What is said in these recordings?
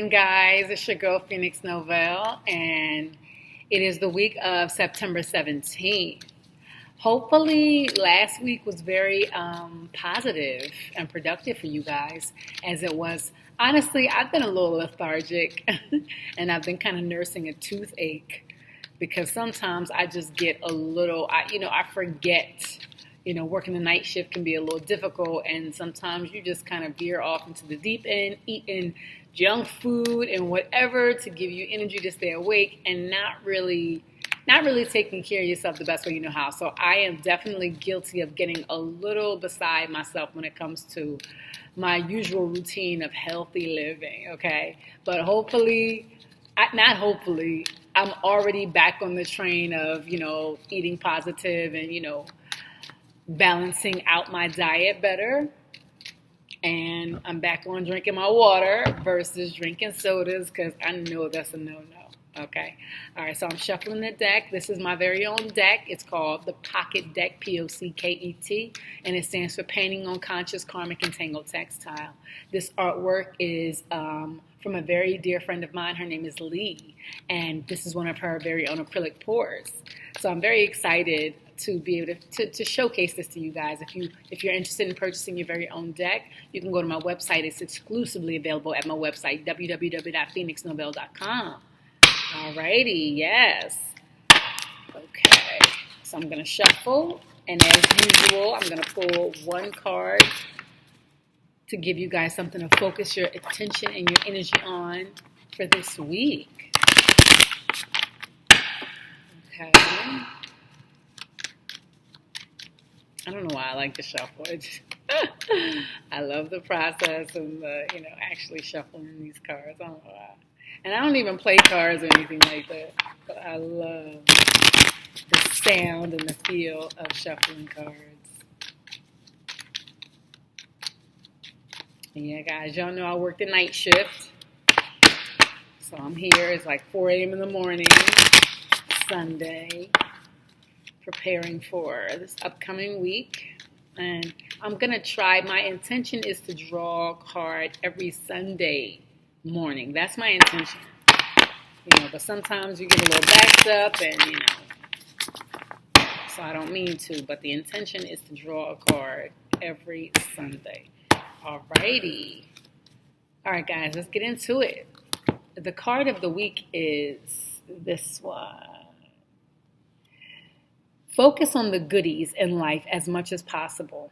morning, guys. It's your girl, Phoenix Novell, and it is the week of September 17th. Hopefully, last week was very positive and productive for you guys, as it was. Honestly, I've been a little lethargic, and I've been kind of nursing a toothache because sometimes I just get a little, I forget. Working the night shift can be a little difficult, and sometimes you just kind of veer off into the deep end, eating junk food and whatever to give you energy to stay awake, and not really taking care of yourself the best way you know how. So I am definitely guilty of getting a little beside myself when it comes to my usual routine of healthy living, okay? But I'm already back on the train of, eating positive and, balancing out my diet better. And I'm back on drinking my water versus drinking sodas because I know that's a no-no. Okay. All right. So I'm shuffling the deck. This is my very own deck. It's called the P.O.C.K.E.T Deck, P.O.C.K.E.T, and it stands for Painting on Conscious Karmic and Tangled Textile. This artwork is from a very dear friend of mine. Her name is Lee, and this is one of her very own acrylic pours. So I'm very excited to be able to showcase this to you guys. If you're interested in purchasing your very own deck, you can go to my website. It's exclusively available at my website, www.phoenixnovell.com. Alrighty, yes. Okay, so I'm going to shuffle, and as usual, I'm going to pull one card to give you guys something to focus your attention and your energy on for this week. Okay. I don't know why I like to shuffle. I love the process and actually shuffling these cards. I don't know why. And I don't even play cards or anything like that, but I love the sound and the feel of shuffling cards. And yeah, guys, y'all know I work the night shift. So I'm here. It's like 4 a.m. in the morning, Sunday, preparing for this upcoming week. And I'm going to try. My intention is to draw a card every Sunday morning. That's my intention. But sometimes you get a little backed up and, so I don't mean to, but the intention is to draw a card every Sunday. Alrighty. All right, guys, let's get into it. The card of the week is this one. Focus on the goodies in life as much as possible.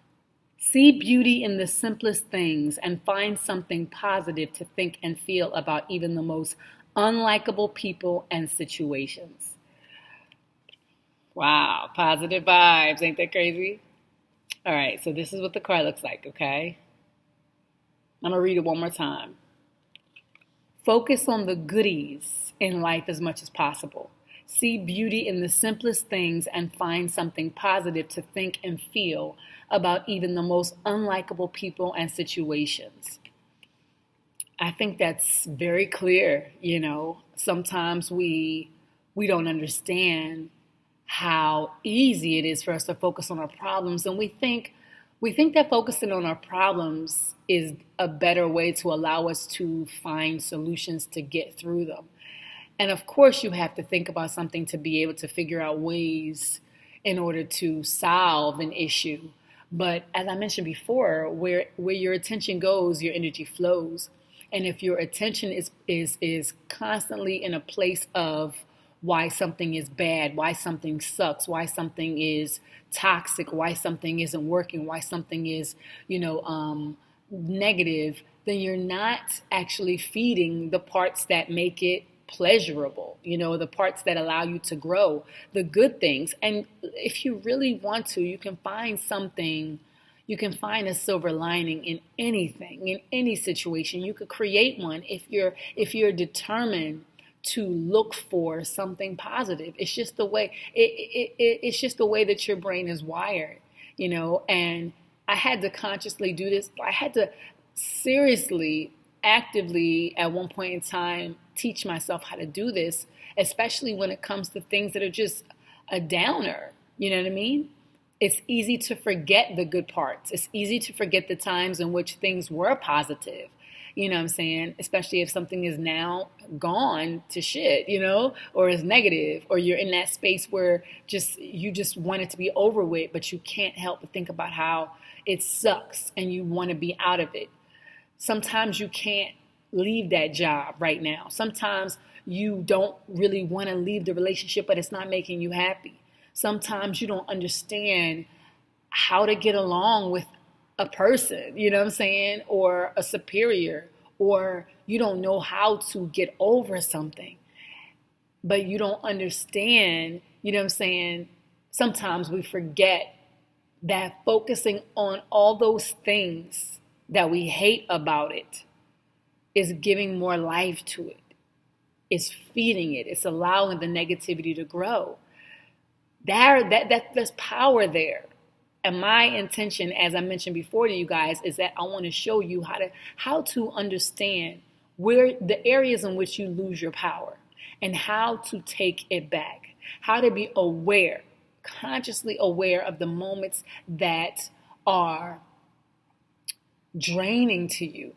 See beauty in the simplest things and find something positive to think and feel about even the most unlikable people and situations. Wow, positive vibes. Ain't that crazy? All right, so this is what the card looks like, okay? I'm going to read it one more time. Focus on the goodies in life as much as possible. See beauty in the simplest things and find something positive to think and feel about even the most unlikable people and situations. I think that's very clear. Sometimes we don't understand how easy it is for us to focus on our problems, and we think that focusing on our problems is a better way to allow us to find solutions to get through them. And of course, you have to think about something to be able to figure out ways in order to solve an issue. But as I mentioned before, where your attention goes, your energy flows. And if your attention is constantly in a place of why something is bad, why something sucks, why something is toxic, why something isn't working, why something is, negative, then you're not actually feeding the parts that make it pleasurable, the parts that allow you to grow, the good things. And if you really want to, you can find a silver lining in anything, in any situation. You could create one if you're determined to look for something positive. It's just the way it's just the way that your brain is wired, and I had to consciously do this. I had to seriously, actively at one point in time teach myself how to do this, especially when it comes to things that are just a downer. You know what I mean? It's easy to forget the good parts. It's easy to forget the times in which things were positive. You know what I'm saying? Especially if something is now gone to shit, or is negative, or you're in that space where you just want it to be over with, but you can't help but think about how it sucks and you want to be out of it. Sometimes you can't leave that job right now. Sometimes you don't really want to leave the relationship, but it's not making you happy. Sometimes you don't understand how to get along with a person, you know what I'm saying, or a superior, or you don't know how to get over something, but you don't understand, you know what I'm saying. Sometimes we forget that focusing on all those things that we hate about it is giving more life to it. It's feeding it. It's allowing the negativity to grow. There's power there. And my intention, as I mentioned before to you guys, is that I want to show you how to understand where the areas in which you lose your power and how to take it back. How to be aware, consciously aware of the moments that are draining to you.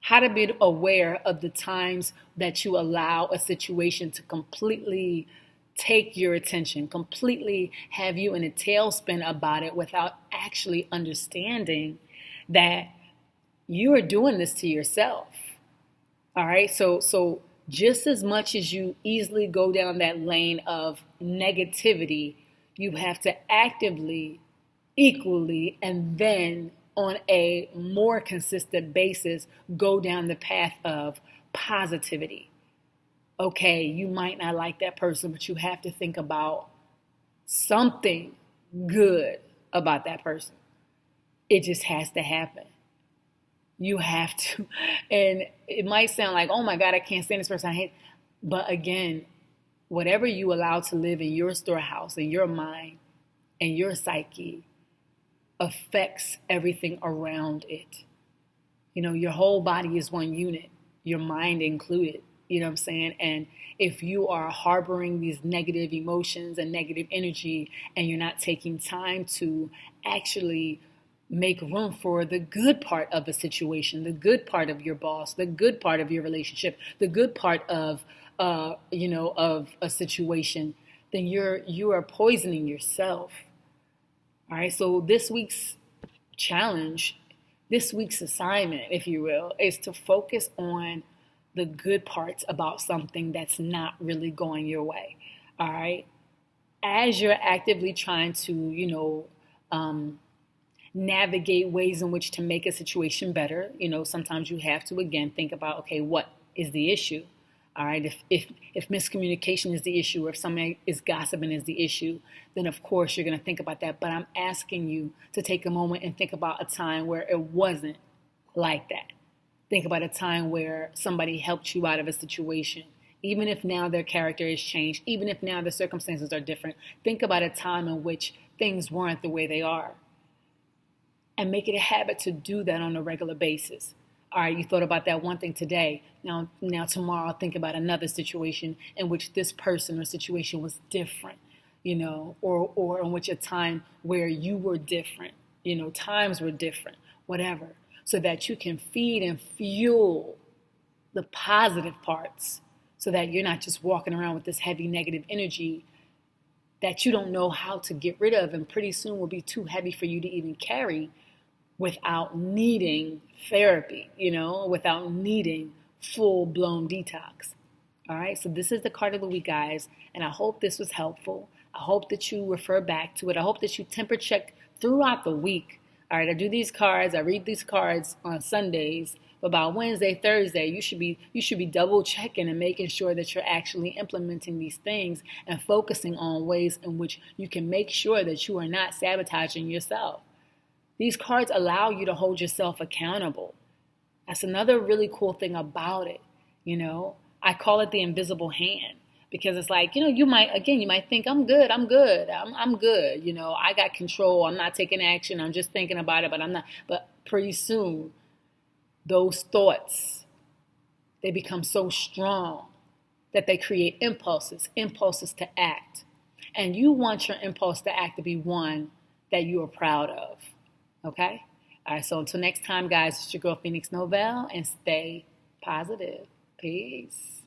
How to be aware of the times that you allow a situation to completely take your attention, completely have you in a tailspin about it without actually understanding that you are doing this to yourself. All right. So just as much as you easily go down that lane of negativity, you have to actively, equally, and then on a more consistent basis, go down the path of positivity. Okay, you might not like that person, but you have to think about something good about that person. It just has to happen. You have to. And it might sound like, oh my God, I can't stand this person. I hate. But again, whatever you allow to live in your storehouse, in your mind, and your psyche, affects everything around it. Your whole body is one unit, your mind included. You know what I'm saying? And if you are harboring these negative emotions and negative energy, and you're not taking time to actually make room for the good part of a situation, the good part of your boss, the good part of your relationship, the good part of of a situation, then you are poisoning yourself. All right. So this week's challenge, this week's assignment, if you will, is to focus on the good parts about something that's not really going your way. All right. As you're actively trying to, navigate ways in which to make a situation better, sometimes you have to, again, think about, okay, what is the issue? All right. If miscommunication is the issue, or if somebody is gossiping is the issue, then of course you're going to think about that. But I'm asking you to take a moment and think about a time where it wasn't like that. Think about a time where somebody helped you out of a situation, even if now their character has changed, even if now the circumstances are different. Think about a time in which things weren't the way they are, and make it a habit to do that on a regular basis. All right, you thought about that one thing today. Now tomorrow, think about another situation in which this person or situation was different, or in which a time where you were different, times were different, whatever. So that you can feed and fuel the positive parts, so that you're not just walking around with this heavy negative energy that you don't know how to get rid of, and pretty soon will be too heavy for you to even carry without needing therapy, without needing full-blown detox. All right, so this is the card of the week, guys, and I hope this was helpful. I hope that you refer back to it. I hope that you temper check throughout the week. All right, I do these cards. I read these cards on Sundays. But by Wednesday, Thursday, you should be double checking and making sure that you're actually implementing these things and focusing on ways in which you can make sure that you are not sabotaging yourself. These cards allow you to hold yourself accountable. That's another really cool thing about it. I call it the invisible hand. Because it's like, you might think, I'm good. I'm good. I got control. I'm not taking action. I'm just thinking about it, but I'm not. But pretty soon, those thoughts, they become so strong that they create impulses to act. And you want your impulse to act to be one that you are proud of. Okay? All right, so until next time, guys, it's your girl Phoenix Novell, and stay positive. Peace.